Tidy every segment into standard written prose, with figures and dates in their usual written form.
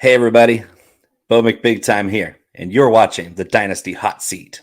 Hey everybody, Bo McBigtime here, and you're watching the Dynasty Hot Seat.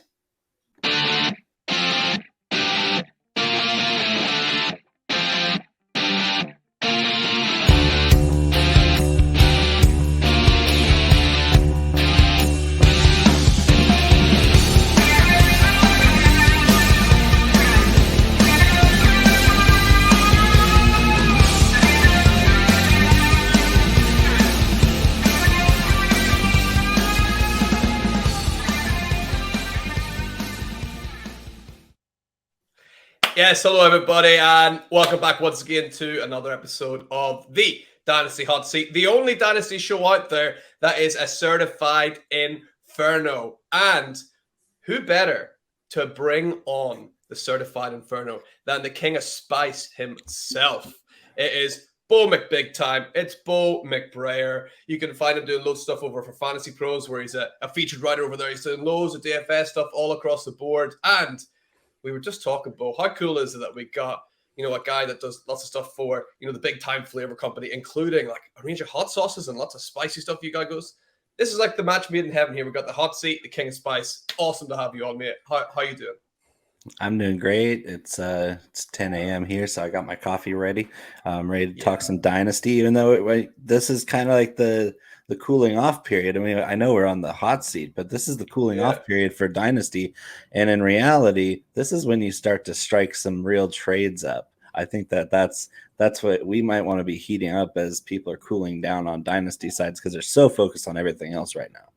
Yes, hello everybody, and welcome back once again to another episode of the Dynasty Hot Seat, the only Dynasty show out there that is a certified Inferno. And who better to bring on the certified Inferno than the King of Spice himself? It is Bo McBigtime. It's Bo McBrayer. You can find him doing loads of stuff over for Fantasy Pros, where he's a featured writer over there. He's doing loads of DFS stuff all across the board. And we were just talking about how cool is it that we got, a guy that does lots of stuff for, the big time flavor company, including like a range of hot sauces and lots of spicy stuff. You guys goes, this is like the match made in heaven here. We got the hot seat, the King of Spice. Awesome to have you on, mate. How you doing? I'm doing great. It's 10 a.m. here, so I got my coffee ready. I'm ready to talk some Dynasty, even though this is kind of like the cooling off period. I mean, I know we're on the hot seat, but this is the cooling off period for Dynasty. And in reality, this is when you start to strike some real trades up. I think that's what we might want to be heating up as people are cooling down on Dynasty sides because they're so focused on everything else right now.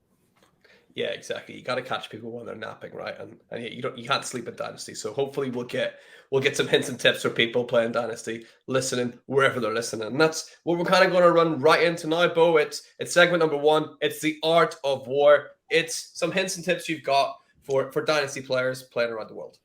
Yeah, exactly. You got to catch people when they're napping, right? And you can't sleep at Dynasty. So hopefully we'll get some hints and tips for people playing Dynasty, listening wherever they're listening. And that's what we're kind of going to run right into now, Bo. It's segment number 1. It's the art of war. It's some hints and tips you've got for Dynasty players playing around the world.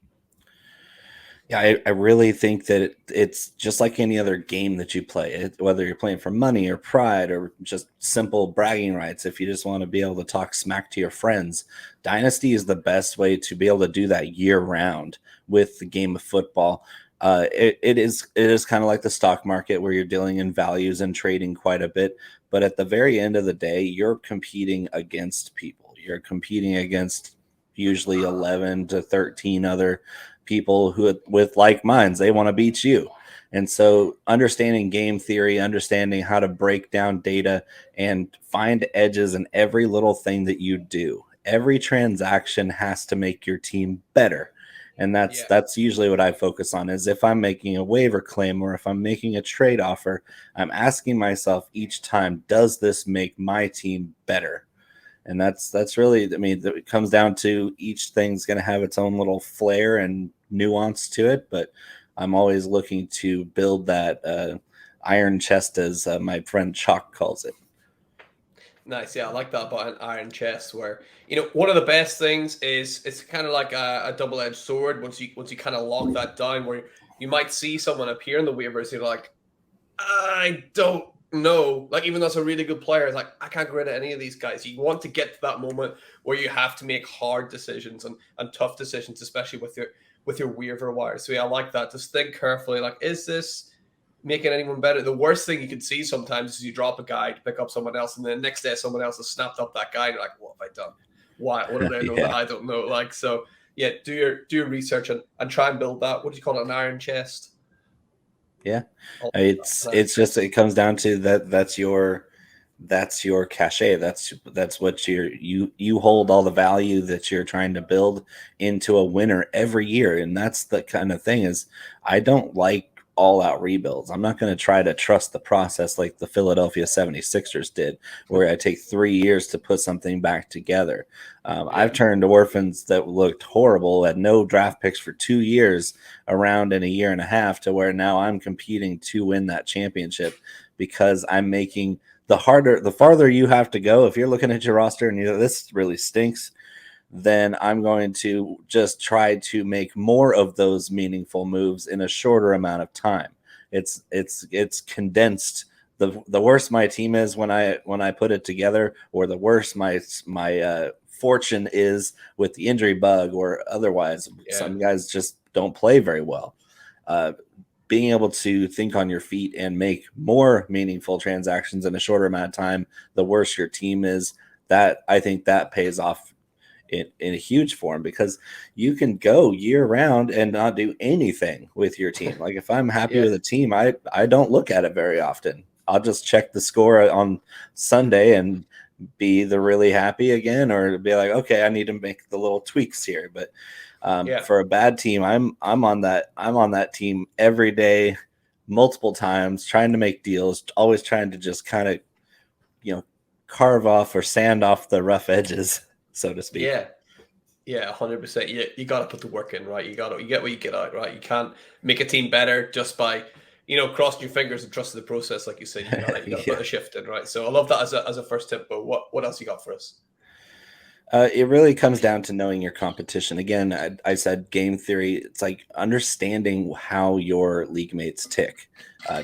Yeah, I really think that it's just like any other game that you play, whether you're playing for money or pride or just simple bragging rights. If you just want to be able to talk smack to your friends, Dynasty is the best way to be able to do that year round with the game of football. It is kind of like the stock market where you're dealing in values and trading quite a bit. But at the very end of the day, you're competing against people. You're competing against usually 11 to 13 other people who with like minds. They want to beat you. And so understanding game theory, understanding how to break down data and find edges in every little thing that you do. Every transaction has to make your team better. And that's usually what I focus on, is if I'm making a waiver claim or if I'm making a trade offer, I'm asking myself each time, does this make my team better? And that's really, I mean, it comes down to each thing's going to have its own little flair and nuance to it. But I'm always looking to build that iron chest, as my friend Chalk calls it. Nice. Yeah, I like that about an iron chest where, one of the best things is it's kind of like a double-edged sword once you kind of lock that down, where you might see someone appear in the waivers, you're like, I don't know. Like, even though it's a really good player, it's like, I can't get rid of any of these guys. You want to get to that moment where you have to make hard decisions and tough decisions, especially with your waiver wire. So yeah, I like that. Just think carefully. Like, is this making anyone better? The worst thing you can see sometimes is you drop a guy to pick up someone else, and then the next day someone else has snapped up that guy. And you're like, what have I done? What did I know that I don't know? Like, so yeah, do your research and try and build that. What do you call it? An iron chest? Yeah, it's just, it comes down to that's your cachet. That's what you hold all the value that you're trying to build into a winner every year. And that's the kind of thing, is I don't like all out rebuilds. I'm not going to try to trust the process like the Philadelphia 76ers did, where I take 3 years to put something back together. I've turned orphans that looked horrible, had no draft picks for 2 years around in a year and a half, to where now I'm competing to win that championship, because I'm making the farther you have to go. If you're looking at your roster and this really stinks, then I'm going to just try to make more of those meaningful moves in a shorter amount of time. It's condensed. The worse my team is when I put it together, or the worse my fortune is with the injury bug or otherwise. Some guys just don't play very well. being able to think on your feet and make more meaningful transactions in a shorter amount of time, the worse your team is. That I think that pays off in a huge form, because you can go year round and not do anything with your team. Like if I'm happy Yeah. with a team, I don't look at it very often. I'll just check the score on Sunday and be the really happy again, or be like, okay, I need to make the little tweaks here. But for a bad team, I'm on that team every day, multiple times, trying to make deals, always trying to just kind of, carve off or sand off the rough edges, so to speak. Yeah, 100%. You got to put the work in, right? You get what you get out, right? You can't make a team better just by, crossing your fingers and trusting the process, like you said. You got to put a shift in, right? So I love that as a first tip. But what else you got for us? It really comes down to knowing your competition. Again, I said game theory. It's like understanding how your league mates tick.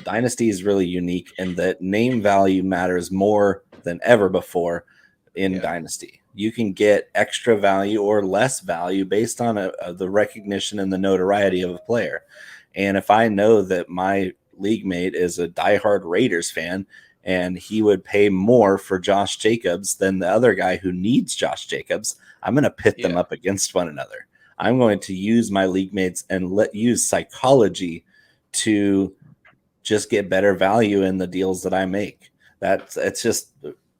Dynasty is really unique in that name value matters more than ever before in Dynasty. You can get extra value or less value based on the recognition and the notoriety of a player. And if I know that my league mate is a diehard Raiders fan, and he would pay more for Josh Jacobs than the other guy who needs Josh Jacobs, I'm going to pit them up against one another. I'm going to use my league mates and use psychology to just get better value in the deals that I make. It's just,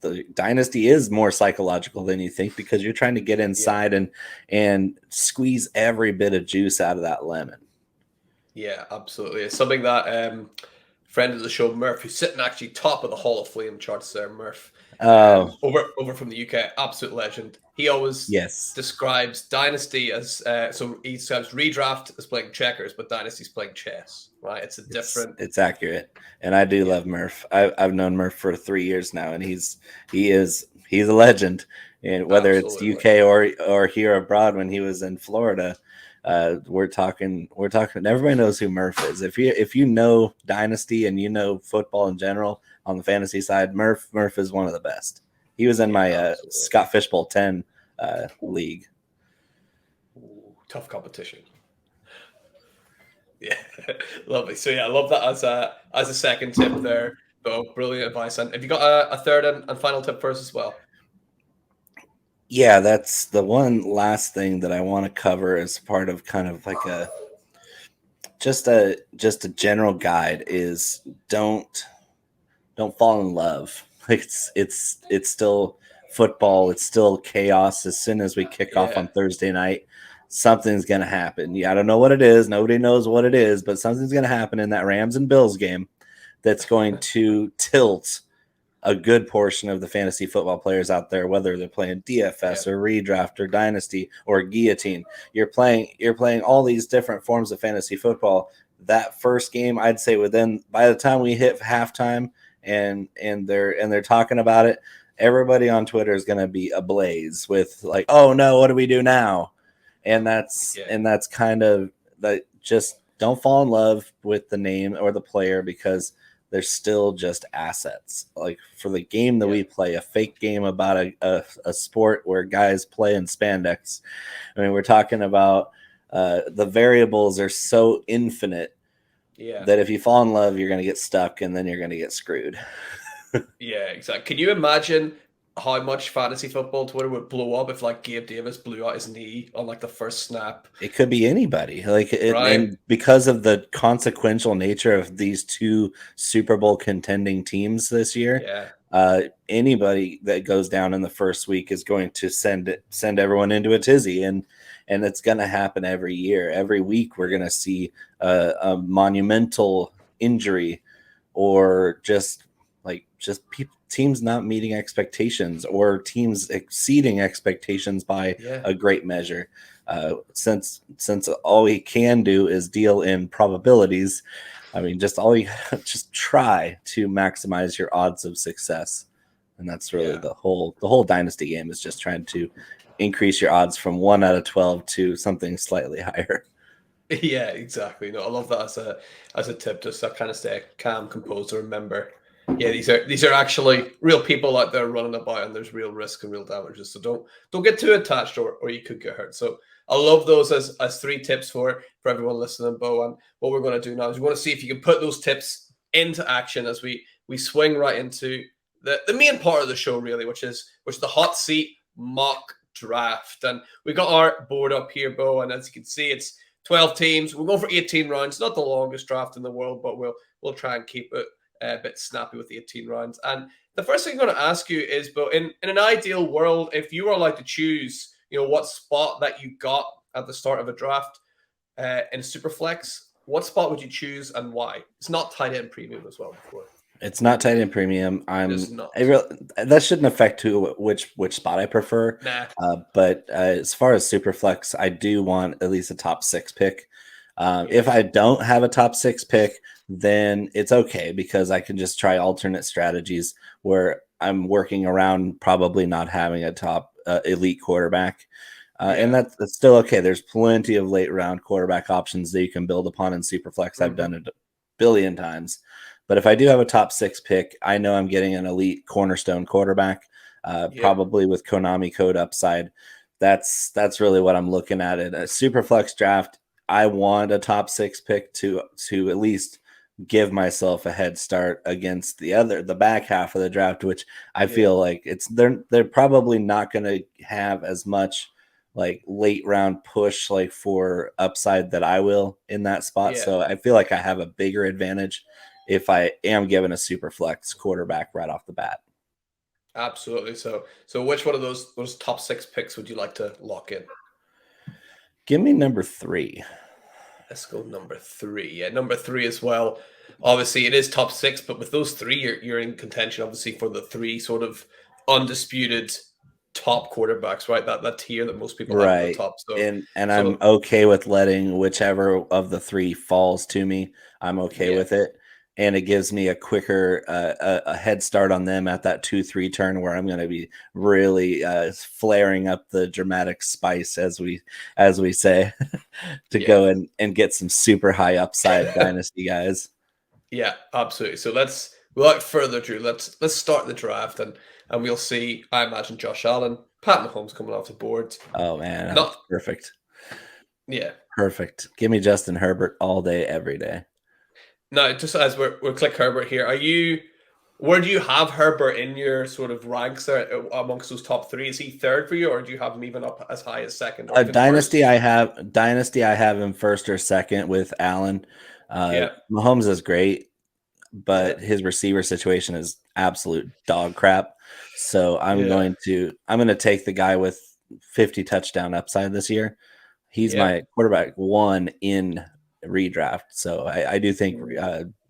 the Dynasty is more psychological than you think, because you're trying to get inside and squeeze every bit of juice out of that lemon. Yeah, absolutely. It's something that friend of the show, Murph, who's sitting actually top of the Hall of Fame charts there, Murph. Over from the UK, absolute legend. He always describes Dynasty as so he describes redraft as playing checkers, but Dynasty's playing chess. Right? It's a different. It's accurate, and I do love Murph. I've known Murph for 3 years now, and he's a legend. And whether it's UK or here abroad, when he was in Florida. We're talking. Everybody knows who Murph is. If you know Dynasty and you know football in general on the fantasy side, Murph is one of the best. He was in my Scott Fishbowl 10 league. Ooh, tough competition. Yeah, lovely. So I love that as a second tip there. So brilliant advice. And have you got a third and final tip for us as well? Yeah, that's the one last thing that I want to cover as part of kind of like just a general guide is don't fall in love. It's still football. It's still chaos. As soon as we kick off on Thursday night, something's going to happen. I don't know what it is. Nobody knows what it is, but something's going to happen in that Rams and Bills game that's going to tilt a good portion of the fantasy football players out there, whether they're playing DFS or redraft or dynasty or guillotine. You're playing all these different forms of fantasy football. That first game, I'd say by the time we hit halftime and they're talking about it, everybody on Twitter is going to be ablaze with like, oh no, what do we do now? And that's kind of that. Just don't fall in love with the name or the player, because they're still just assets. Like for the game that we play, a fake game about a sport where guys play in spandex. I mean, we're talking about the variables are so infinite that if you fall in love, you're going to get stuck and then you're going to get screwed. Yeah, exactly. Can you imagine how much fantasy football Twitter would blow up if like Gabe Davis blew out his knee on like the first snap? It could be anybody, and because of the consequential nature of these two Super Bowl contending teams this year, anybody that goes down in the first week is going to send everyone into a tizzy, and it's going to happen every year. Every week we're going to see a monumental injury, or just teams not meeting expectations, or teams exceeding expectations by a great measure. Since all we can do is deal in probabilities, I mean, just try to maximize your odds of success. And that's really the whole dynasty game, is just trying to increase your odds from 1 out of 12 to something slightly higher. Yeah, exactly. No, I love that as a tip, just to kind of stay calm, composed, to remember Yeah, these are actually real people out there running about, and there's real risk and real damages. So don't get too attached, or you could get hurt. So I love those as 3 tips for everyone listening, Bo. And what we're going to do now is we want to see if you can put those tips into action as we swing right into the main part of the show, really, which is the hot seat mock draft. And we got our board up here, Bo, and as you can see, it's 12 teams. We're going for 18 rounds. Not the longest draft in the world, but we'll try and keep it a bit snappy with the 18 rounds. And the first thing I'm going to ask you is, but in an ideal world, if you were allowed to choose, what spot that you got at the start of a draft in Superflex, what spot would you choose and why? It's not tight end premium as well before. It's not tight end premium. Not. That shouldn't affect which spot I prefer. Nah. But as far as Superflex, I do want at least a top 6 pick. If I don't have a top 6 pick, then it's okay because I can just try alternate strategies where I'm working around probably not having a top elite quarterback. And that's still okay. There's plenty of late round quarterback options that you can build upon in Superflex. I've done it a billion times. But if I do have a top 6 pick, I know I'm getting an elite cornerstone quarterback, probably with Konami code upside. That's really what I'm looking at in a Superflex draft. I want a top 6 pick to at least give myself a head start against the back half of the draft, which I feel like they're probably not going to have as much like late round push like for upside that I will in that spot. So I feel like I have a bigger advantage if I am given a super flex quarterback right off the bat. Absolutely. So which one of those top 6 picks would you like to lock in? Give me number 3. Let's go number 3. Yeah, number 3 as well. Obviously, it is top 6, but with those 3, you're in contention, obviously, for the 3 sort of undisputed top quarterbacks, right? That tier that most people have at the top. So, and I'm okay with letting whichever of the 3 falls to me. I'm okay with it. And it gives me a quicker a head start on them at that 2-3 turn where I'm going to be really flaring up the dramatic spice, as we say, to go and get some super high upside dynasty guys. Yeah, absolutely. So without further ado, let's start the draft and we'll see. I imagine Josh Allen, Pat Mahomes coming off the board. Oh man, not perfect. Yeah, perfect. Give me Justin Herbert all day, every day. Now, just as we're click Herbert here, where do you have Herbert in your sort of ranks there amongst those top 3? Is he 3rd for you, or do you have him even up as high as 2nd? Or dynasty, I have him 1st or 2nd with Allen. Mahomes is great, but his receiver situation is absolute dog crap. So I'm going to take the guy with 50 touchdown upside this year. He's my quarterback 1 in redraft. So I do think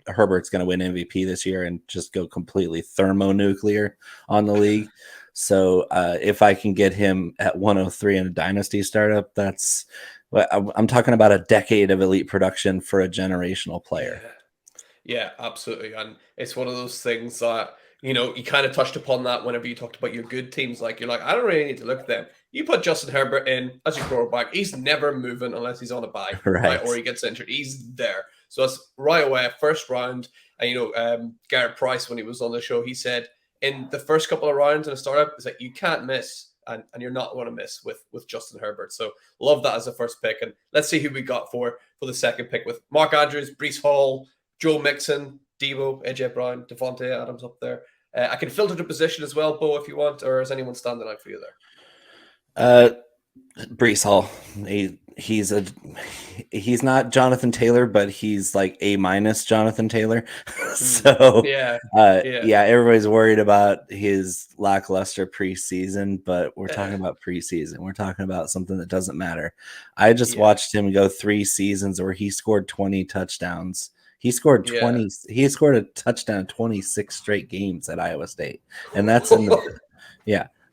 Herbert's going to win MVP this year and just go completely thermonuclear on the league. So if I can get him at 103 in a dynasty startup, I'm talking about a decade of elite production for a generational player. Yeah, absolutely. And it's one of those things that, you kind of touched upon that whenever you talked about your good teams. Like, you're like, I don't really need to look at them. You put Justin Herbert in as your quarterback, he's never moving unless he's on a bye, right? Or he gets injured. He's there. So that's right away, 1st round. And, Garrett Price, when he was on the show, he said in the first couple of rounds in a startup, is that you can't miss, and you're not going to miss with Justin Herbert. So love that as a 1st pick. And let's see who we got for the 2nd pick with Mark Andrews, Breece Hall, Joe Mixon, Debo, AJ Brown, Devontae Adams up there. I can filter the position as well, Bo, if you want, or is anyone standing out for you there? Breece Hall. He's not Jonathan Taylor, but he's like A- Jonathan Taylor. So everybody's worried about his lackluster preseason, but we're talking about preseason. We're talking about something that doesn't matter. I just watched him go 3 seasons where he scored 20 touchdowns. He scored 20. He scored a touchdown in 26 straight games at Iowa State, and that's the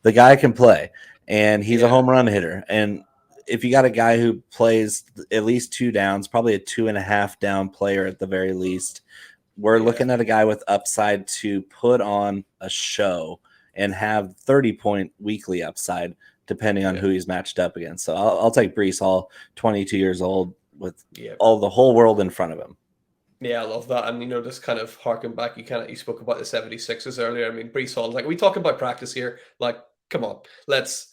guy can play, and he's a home run hitter. And if you got a guy who plays at least 2 downs, probably a 2.5 down player at the very least, we're looking at a guy with upside to put on a show and have 30-point weekly upside, depending on who he's matched up against. So I'll take Breece Hall, 22 years old, with the whole world in front of him. Yeah, I love that. And, just kind of harking back, you spoke about the 76ers earlier. I mean, Brees Hall, like, we talk about practice here. Like, come on, let's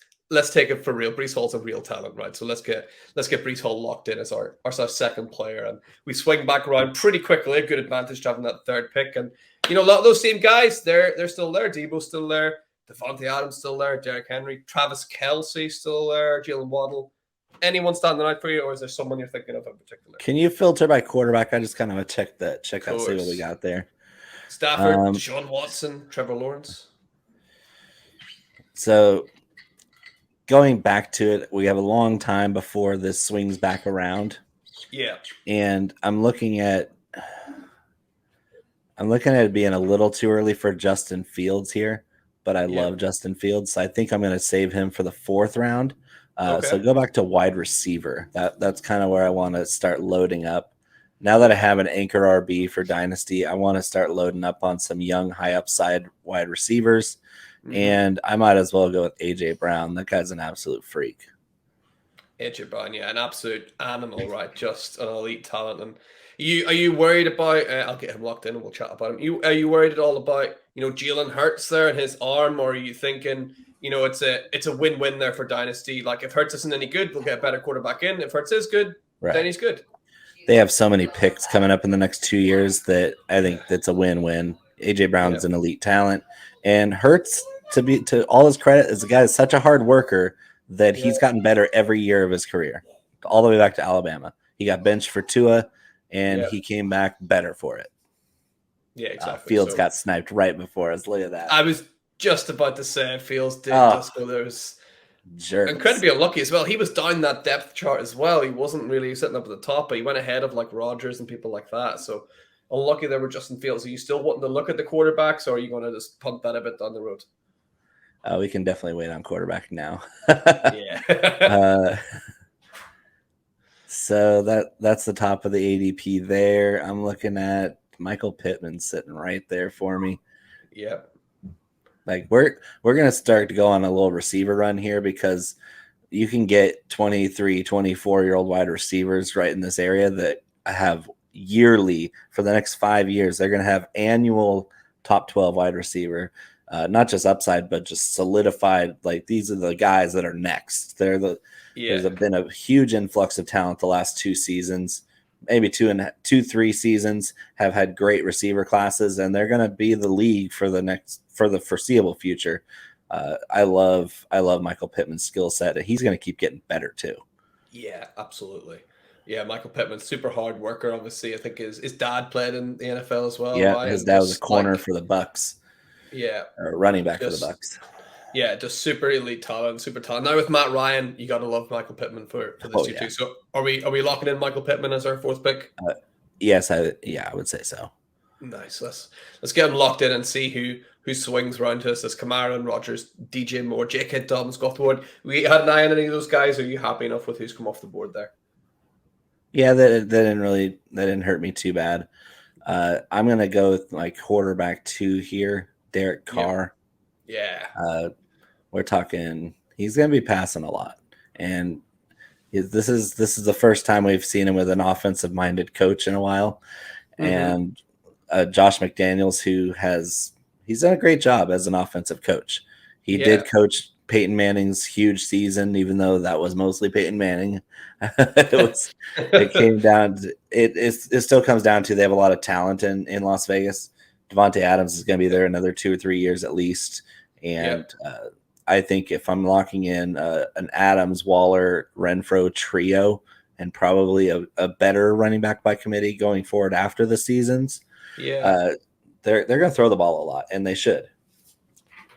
take it for real. Brees Hall's a real talent, right? So let's get Brees Hall locked in as our second player. And we swing back around pretty quickly. A good advantage to having that third pick. And, a lot of those same guys, they're still there. Debo's still there. Devontae Adams still there. Derrick Henry. Travis Kelce still there. Jalen Waddle. Anyone standing out for you, or is there someone you're thinking of in particular? Can you filter by quarterback? I just kind of check that, see what we got there. Stafford, Deshaun Watson, Trevor Lawrence. So going back to it, we have a long time before this swings back around. Yeah. And I'm looking at it being a little too early for Justin Fields here, but I love Justin Fields. So I think I'm going to save him for the 4th round. So go back to wide receiver. That's kind of where I want to start loading up. Now that I have an anchor RB for Dynasty, I want to start loading up on some young, high upside wide receivers. Mm-hmm. And I might as well go with AJ Brown. That guy's an absolute freak. AJ Brown, yeah, an absolute animal, right? Just an elite talent. And are you worried about? I'll get him locked in and we'll chat about him. Are you worried at all about Jalen Hurts there and his arm, or are you thinking it's a win-win there for Dynasty? Like, if Hurts isn't any good, we'll get a better quarterback in. If Hurts is good, then he's good. They have so many picks coming up in the next 2 years that I think that's a win-win. AJ Brown's an elite talent, and Hurts, to all his credit, is a guy that's such a hard worker that he's gotten better every year of his career, all the way back to Alabama. He got benched for Tua, and he came back better for it. Yeah, exactly. Fields got sniped right before us. Look at that. I was just about to say Fields did just go there's incredibly unlucky as well. He was down that depth chart as well. He wasn't really sitting up at the top, but he went ahead of like Rodgers and people like that. So unlucky there were Justin Fields. Are you still wanting to look at the quarterbacks, or are you going to just punt that a bit down the road? We can definitely wait on quarterback now. So that's the top of the ADP there. I'm looking at Michael Pittman sitting right there for me. Yeah. Like we're going to start to go on a little receiver run here, because you can get 23, 24-year-old wide receivers right in this area that have yearly for the next 5 years. They're going to have annual top 12 wide receiver, not just upside, but just solidified. Like, these are the guys that are next. There's been a huge influx of talent the last 2 seasons, maybe 3 seasons have had great receiver classes, and they're going to be the league for the foreseeable future. I love Michael Pittman's skill set, and he's going to keep getting better too. Yeah, absolutely. Yeah, Michael Pittman, super hard worker. Obviously, I think his dad played in the NFL as well. Yeah, right? His dad was a corner for the Bucks. Yeah, or running back for the Bucks. Yeah, just super elite talent, super talent. Now with Matt Ryan, you got to love Michael Pittman for this year too. So are we locking in Michael Pittman as our 4th pick? Yes, I would say so. Nice. Let's get him locked in and see who swings around to us. There's Kamara and Rodgers, DJ Moore, J.K. Dobbins, go off the board. We had an eye on any of those guys. Are you happy enough with who's come off the board there? Yeah, that didn't hurt me too bad. I'm gonna go with my quarterback 2 here, Derek Carr. Yeah. We're talking he's gonna be passing a lot, and this is the first time we've seen him with an offensive minded coach in a while. And Josh McDaniels, he's done a great job as an offensive coach. He did coach Peyton Manning's huge season, even though that was mostly Peyton Manning. It came down to, it still comes down to they have a lot of talent in Las Vegas. Devontae Adams is going to be there another 2 or 3 years at least. And I think if I'm locking in an Adams, Waller, Renfro trio, and probably a better running back by committee going forward after the seasons, they're going to throw the ball a lot, and they should.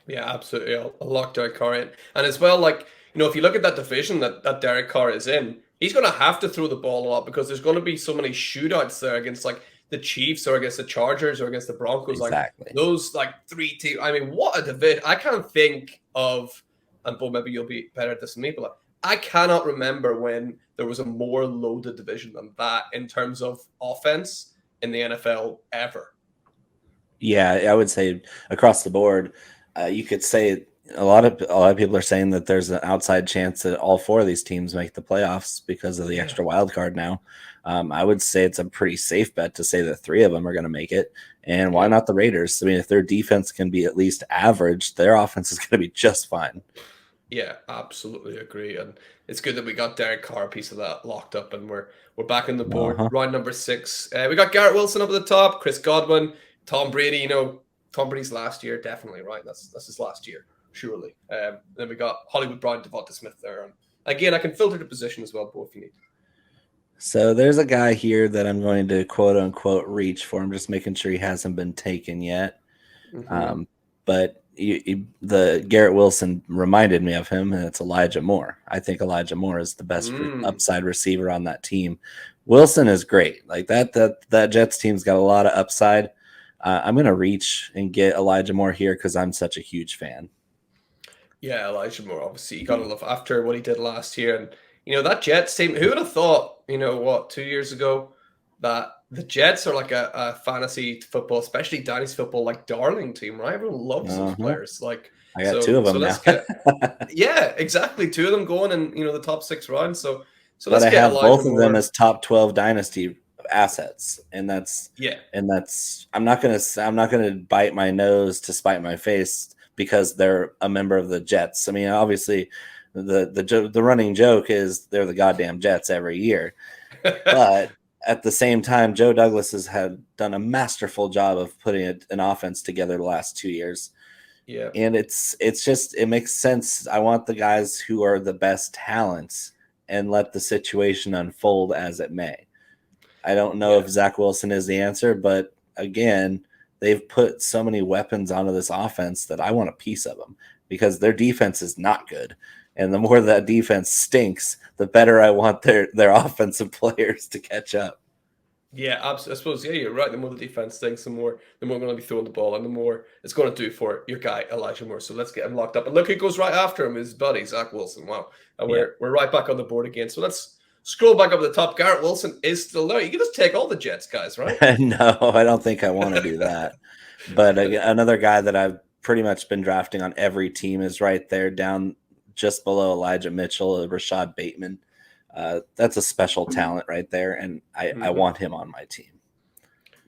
Yeah, absolutely. I'll lock Derek Carr in. And as well, like, if you look at that division that Derek Carr is in, he's going to have to throw the ball a lot, because there's going to be so many shootouts there against like the Chiefs or against the Chargers or against the Broncos. Exactly. Like those like 3 teams. I mean, what a division. I can't think of, and Bo, maybe you'll be better at this than me, but like, I cannot remember when there was a more loaded division than that in terms of offense in the NFL ever. Yeah, I would say across the board, you could say a lot of people are saying that there's an outside chance that all four of these teams make the playoffs because of the extra wild card now. I would say it's a pretty safe bet to say that three of them are going to make it. And why not the Raiders? I mean, if their defense can be at least average, their offense is going to be just fine. Yeah, absolutely agree. And it's good that we got Derek Carr, a piece of that, locked up, and we're back on the board. Round number 6. We got Garrett Wilson up at the top, Chris Godwin, Tom Brady. You know, Tom Brady's last year, definitely, right? That's his last year, surely. Then we got Hollywood Brown, Devonta Smith there. And again, I can filter the position as well, both if you need. So there's a guy here that I'm going to quote unquote reach for. I'm just making sure he hasn't been taken yet. But the Garrett Wilson reminded me of him, and it's Elijah Moore. I think Elijah Moore is the best upside receiver on that team. Wilson is great. Like that Jets team's got a lot of upside. I'm going to reach and get Elijah Moore here because I'm such a huge fan. Yeah, Elijah Moore, obviously, you got to love after what he did last year. And, you know, that Jets team, who would have thought, 2 years ago, that the Jets are like a fantasy football, especially Dynasty football, like darling team, right? Everyone loves those players. Like, I got two of them now. Yeah, exactly. 2 of them going in, the top 6 rounds. So let's get Elijah both of them as top 12 Dynasty assets, and that's I'm not gonna bite my nose to spite my face because they're a member of the Jets. I mean, obviously the running joke is they're the goddamn Jets every year, but at the same time, Joe Douglas has done a masterful job of putting an offense together the last 2 years. Yeah, and it makes sense. I want the guys who are the best talents and let the situation unfold as it may. I don't know if Zach Wilson is the answer, but again, they've put so many weapons onto this offense that I want a piece of them because their defense is not good. And the more that defense stinks, the better I want their offensive players to catch up. Yeah, I suppose, you're right. The more the defense stinks, the more going to be throwing the ball, and the more it's going to do for your guy, Elijah Moore. So let's get him locked up. And look who goes right after him, his buddy, Zach Wilson. Wow. And we're right back on the board again. So let's scroll back up to the top. Garrett Wilson is still there. You can just take all the Jets guys, right? No, I don't think I want to do that. But another guy that I've pretty much been drafting on every team is right there down just below Elijah Mitchell, Rashad Bateman. That's a special talent right there, and I want him on my team.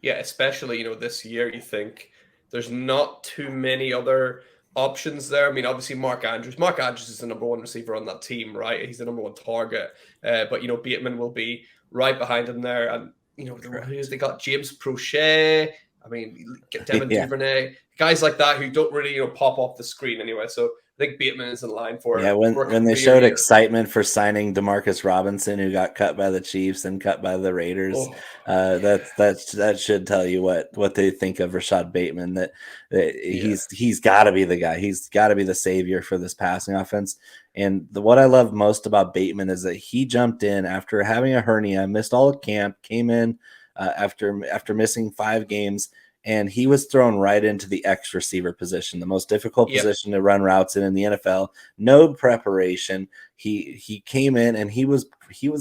Yeah, especially, this year you think there's not too many other options there. I mean, obviously Mark Andrews. Mark Andrews is the number 1 receiver on that team, right? He's the number 1 target. But, Bateman will be right behind him there. And, they got James Prochet. I mean, Devin Duvernay. Guys like that who don't really, pop off the screen anyway. So I think Bateman is in line for when they showed excitement for signing Demarcus Robinson, who got cut by the Chiefs and cut by the Raiders, that should tell you what they think of Rashad Bateman. That he's got to be the guy. He's got to be the savior for this passing offense. And what I love most about Bateman is that he jumped in after having a hernia, missed all of camp, came in after missing 5 games. And he was thrown right into the X receiver position, the most difficult position to run routes in the NFL. No preparation. He came in and he was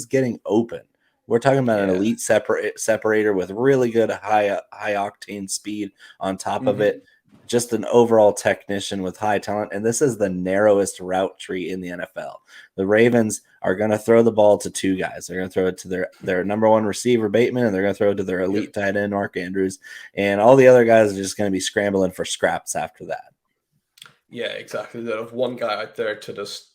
getting open. We're talking about an elite separator with really good high octane speed on top of it. Just an overall technician with high talent. And this is the narrowest route tree in the NFL. The Ravens are going to throw the ball to 2 guys. They're going to throw it to their number 1 receiver, Bateman, and they're going to throw it to their elite tight end, Mark Andrews. And all the other guys are just going to be scrambling for scraps after that. Yeah, exactly. They have one guy out there to just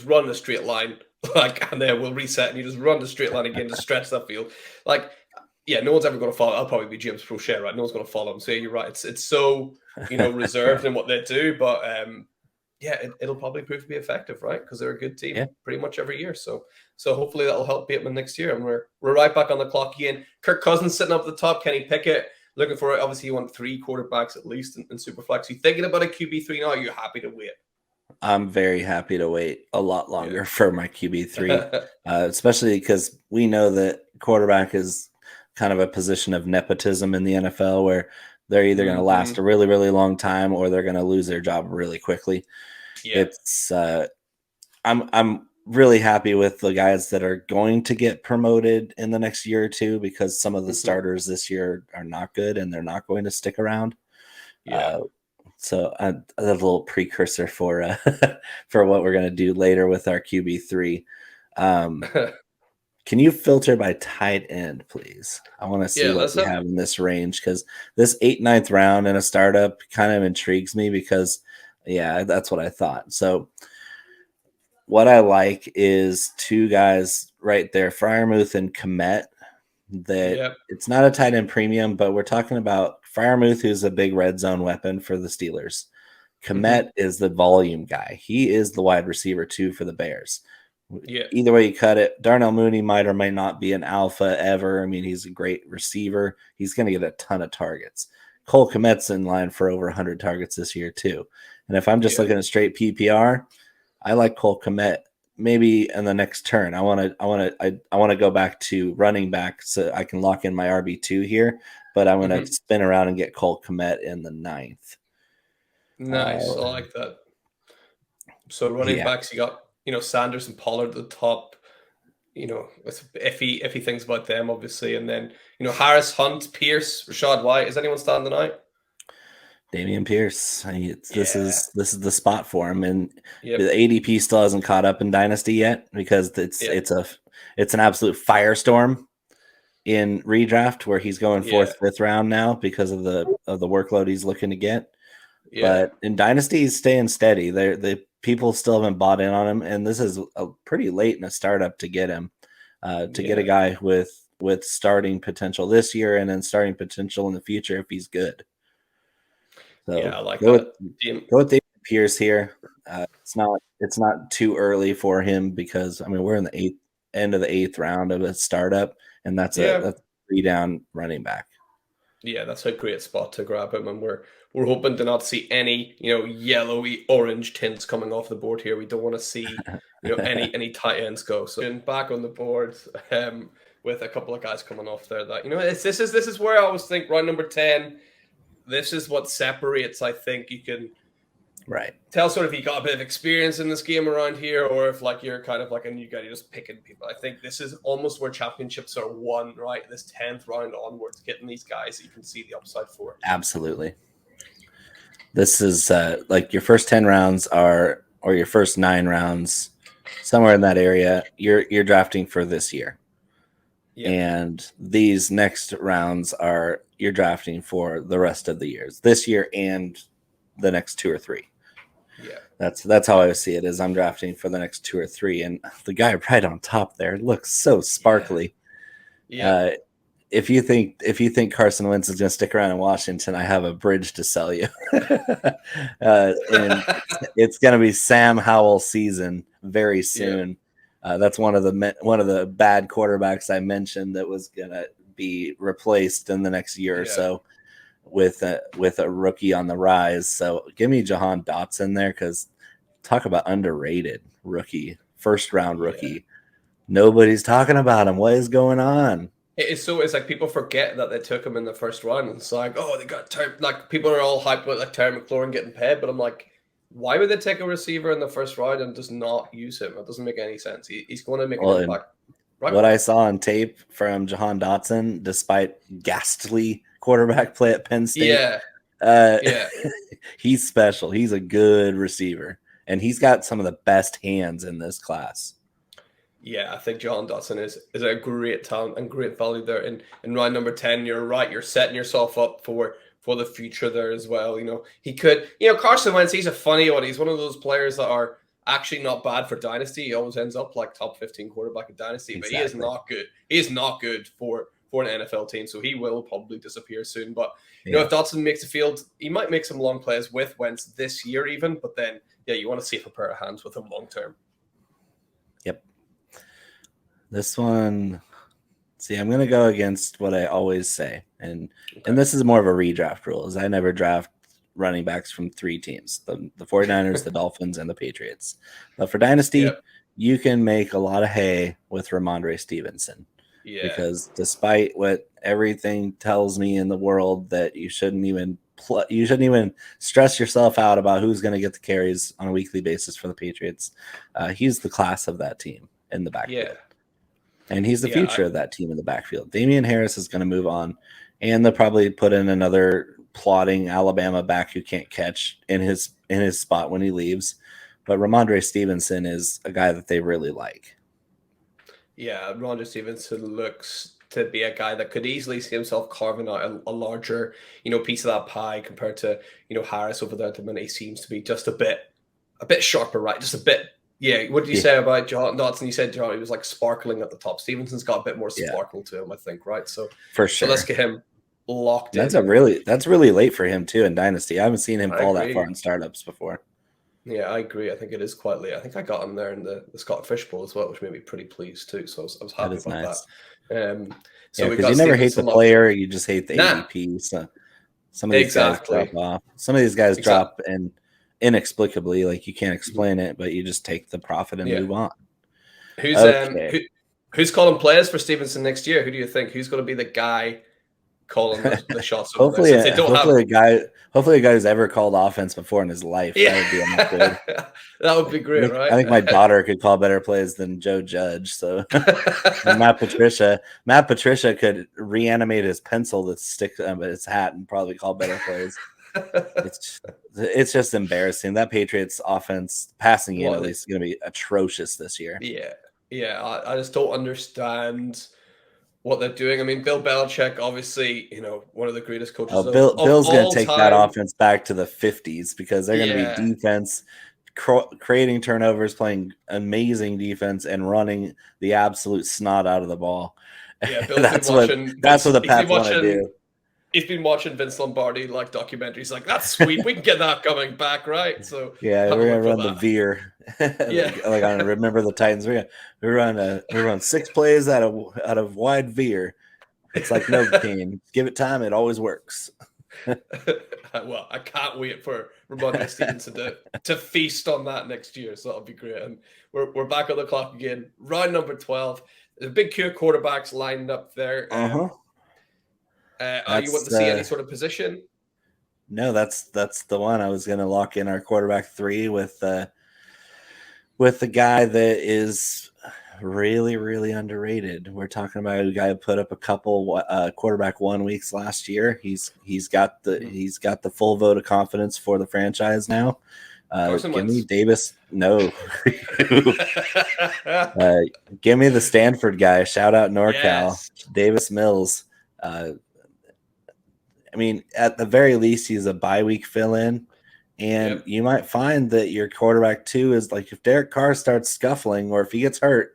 run the straight line, and then we'll reset, and you just run the straight line again to stretch that field. No one's ever going to follow. I'll probably be James Prochet, right? No one's going to follow him. So you're right. It's so reserved in what they do, but it'll probably prove to be effective, right? Because they're a good team pretty much every year. So hopefully that'll help Bateman next year, and we're right back on the clock again. Kirk Cousins sitting up at the top. Kenny Pickett looking for it. Obviously, you want 3 quarterbacks at least in Superflex. You thinking about a QB3 now? Or are you happy to wait? I'm very happy to wait a lot longer for my QB3, especially because we know that quarterback is kind of a position of nepotism in the NFL where they're either going to last a really, really long time or they're going to lose their job really quickly. It's I'm really happy with the guys that are going to get promoted in the next year or two because some of the starters this year are not good and they're not going to stick around. So a little precursor for for what we're going to do later with our QB3. Can you filter by tight end, please? I want to see Yeah, what let's we have. have in this range because this 8th, 9th round in a startup kind of intrigues me because, yeah, that's what I thought. So what I like is two guys right there, Freiermuth and Komet. That Yep. it's not a tight end premium, but we're talking about Freiermuth, who's a big red zone weapon for the Steelers. Komet is the volume guy. He is the wide receiver too for the Bears. Yeah. Either way you cut it, Darnell Mooney might or might not be an alpha ever. I mean, he's a great receiver. He's going to get a ton of targets. Cole Komet's in line for over 100 targets this year too. And if I'm just looking at straight PPR, I like Cole Komet. Maybe in the next turn, I want to go back to running back so I can lock in my RB2 here. But I'm going to spin around and get Cole Komet in the 9th. Nice. I like that. So running backs, you got Sanders and Pollard at the top. It's iffy things about them, obviously, and then Harris, Hunt, Pierce, Rashad White. Is anyone standing out? Damian Pierce. This is the spot for him, and Yep. the ADP still hasn't caught up in Dynasty yet because it's an absolute firestorm in redraft where he's going 4th, 5th round now because of the workload he's looking to get. Yeah. But in Dynasty, he's staying steady. The people still haven't bought in on him, and this is a pretty late in a startup to get him. Get a guy with starting potential this year and then starting potential in the future if he's good. So I like that. Go with David Pierce here. It's not too early for him because we're in the end of the 8th round of a startup, and that's a 3-down running back. Yeah, that's a great spot to grab him, and we're hoping to not see any yellowy orange tints coming off the board here. We don't want to see any tight ends go. So back on the board with a couple of guys coming off there that this is where I always think round number 10. This is what separates. I think you can tell sort of you got a bit of experience in this game around here, or if you're kind of like a new guy, you're just picking people. I think this is almost where championships are won, right? This 10th round onwards, getting these guys that you can see the upside for. Absolutely. This is your first 10 rounds or your first 9 rounds, somewhere in that area. You're drafting for this year. Yep. And these next rounds you're drafting for the rest of the years, this year and the next 2 or 3. Yeah, that's how I see it. Is I'm drafting for the next 2 or 3, and the guy right on top there looks so sparkly. Yeah. If you think Carson Wentz is going to stick around in Washington, I have a bridge to sell you. And it's going to be Sam Howell season very soon. That's one of the bad quarterbacks I mentioned that was going to be replaced in the next year or so with a rookie on the rise. So give me Jahan Dotson there, because talk about underrated rookie, first round rookie. Nobody's talking about him. What is going on? It's like people forget that they took him in the first round. It's like, oh, they got people are all hyped about Terry McLaurin getting paid, but I'm like, why would they take a receiver in the first round and just not use him? It doesn't make any sense. He's going to make an impact. Right. What I saw on tape from Jahan Dotson, despite ghastly quarterback play at Penn State, he's special. He's a good receiver, and he's got some of the best hands in this class. Yeah, I think Jahan Dotson is a great talent and great value there. In round number 10, you're right. You're setting yourself up for the future there as well. He could, Carson Wentz, he's a funny one. He's one of those players that are actually not bad for Dynasty. He always ends up like top 15 quarterback in Dynasty, but he is not good. He is not good for an NFL team, so he will probably disappear soon. But, if Dotson makes the field, he might make some long plays with Wentz this year even, but then, you want to see a pair of hands with him long term. Yep. This one, I'm going to go against what I always say, and this is more of a redraft rule, is I never draft running backs from 3 teams, the 49ers, the Dolphins, and the Patriots. But for Dynasty, you can make a lot of hay with Ramondre Stevenson. Yeah. Because despite what everything tells me in the world that you shouldn't even stress yourself out about who's going to get the carries on a weekly basis for the Patriots, he's the class of that team in the backfield. Yeah. And he's the future of that team in the backfield. Damian Harris is going to move on, and they'll probably put in another plodding Alabama back who can't catch in his spot when he leaves. But Ramondre Stevenson is a guy that they really like. Yeah, Ramondre Stevenson looks to be a guy that could easily see himself carving out a larger, piece of that pie compared to, Harris over there at the minute. He seems to be just a bit sharper, right? Just a bit. Yeah. What did you say about John Dotson? You said John, he was like sparkling at the top. Stevenson's got a bit more sparkle to him, I think, right? So for sure. So let's get him locked in. That's really late for him too in Dynasty. I haven't seen him fall that far in startups before. Yeah, I agree. I think it is quite late. I think I got him there in the Scott Fish Bowl as well, which made me pretty pleased too. So I was happy about that. So because you never hate the player, you just hate the ADP. So some of these guys drop off. Some of these guys drop and inexplicably, like you can't explain it, but you just take the profit and move on. Who's calling plays for Stevenson next year? Who do you think? Who's going to be the guy calling the shots? Hopefully a guy who's ever called offense before in his life. Yeah. That would be enough good. That would be great, right? I think my daughter could call better plays than Joe Judge. So Matt Patricia could reanimate his pencil that sticks up his hat and probably call better plays. It's just embarrassing. That Patriots offense passing game at least is going to be atrocious this year. Yeah. I just don't understand what they're doing. I mean, Bill Belichick, obviously, one of the greatest coaches. Bill's going to take that offense back to the 50s because they're going to be defense, creating turnovers, playing amazing defense, and running the absolute snot out of the ball. Yeah, that's what the Pats want to do. He's been watching Vince Lombardi documentaries. Like, that's sweet. We can get that coming back, right? So yeah, we're gonna run the veer. like I remember the Titans. We run 6 plays out of wide veer. It's like Novocaine. Give it time, it always works. Well, I can't wait for Ramondre Stevenson to feast on that next year. So that'll be great. And we're back on the clock again. Round number 12. The big Q quarterbacks lined up there. You want to see any sort of position? No, that's the one. I was going to lock in our quarterback 3 with the guy that is really, really underrated. We're talking about a guy who put up a couple quarterback 1 weeks last year. He's got the full vote of confidence for the franchise now. Give me Davis. No. Give me the Stanford guy. Shout out NorCal. Yes. Davis Mills. I mean, at the very least, he's a bye week fill-in, and you might find that your quarterback 2 is like if Derek Carr starts scuffling or if he gets hurt,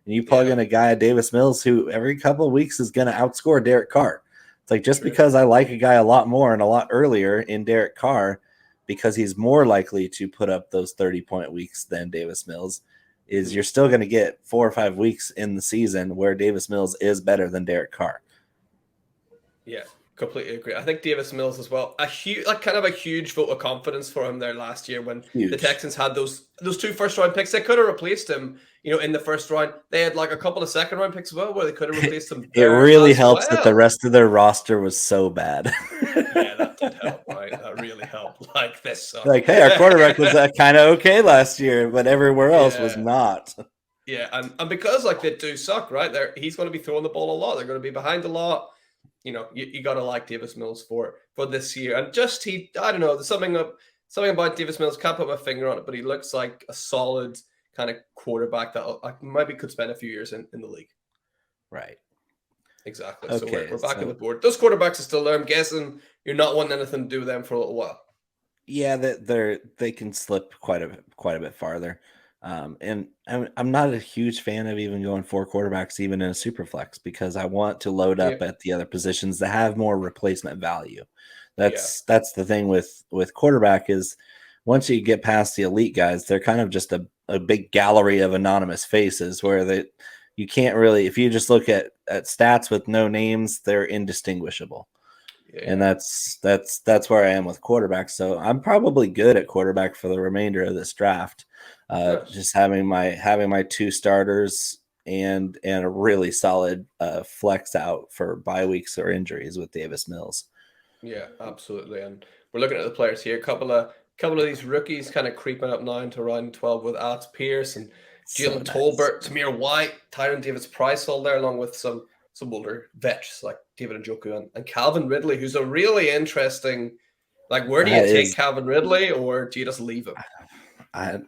and you plug in a guy, Davis Mills, who every couple of weeks is going to outscore Derek Carr. It's like just because I like a guy a lot more and a lot earlier in Derek Carr, because he's more likely to put up those 30-point weeks than Davis Mills, is you're still going to get 4 or 5 weeks in the season where Davis Mills is better than Derek Carr. Yeah. Completely agree. I think Davis Mills as well. A huge vote of confidence for him there last year when the Texans had those 2 first-round picks. They could have replaced him, in the first round. They had like a couple of second-round picks as well where they could have replaced him. It really helps that the rest of their roster was so bad. Yeah, that did help, right? That really helped. Like this sucked. Like, hey, our quarterback was kind of okay last year, but everywhere else was not. Yeah, and because they do suck, right? He's going to be throwing the ball a lot. They're going to be behind a lot. You got to like Davis Mills for this year. And just I don't know, there's something about Davis Mills, can't put my finger on it, but he looks like a solid kind of quarterback that maybe could spend a few years in the league. Right. Exactly. Okay, so we're back on the board. Those quarterbacks are still there. I'm guessing you're not wanting anything to do with them for a little while. Yeah, they can slip quite a bit farther. And I'm not a huge fan of even going 4 quarterbacks, even in a super flex, because I want to load up at the other positions that have more replacement value. That's the thing with quarterback is once you get past the elite guys, they're kind of just a big gallery of anonymous faces where you can't really, if you just look at stats with no names, they're indistinguishable. Yeah. And that's where I am with quarterback. So I'm probably good at quarterback for the remainder of this draft. Just having my 2 starters and a really solid flex out for bye weeks or injuries with Davis Mills. Yeah, absolutely. And we're looking at the players here. A couple of these rookies kind of creeping up now into round 12 with Alex Pierce and Jalen Tolbert, Tamir White, Tyron Davis Price all there, along with some older vets like David Njoku and Calvin Ridley, who's a really interesting. Like, where do you That take is, Calvin Ridley, or do you just leave him? I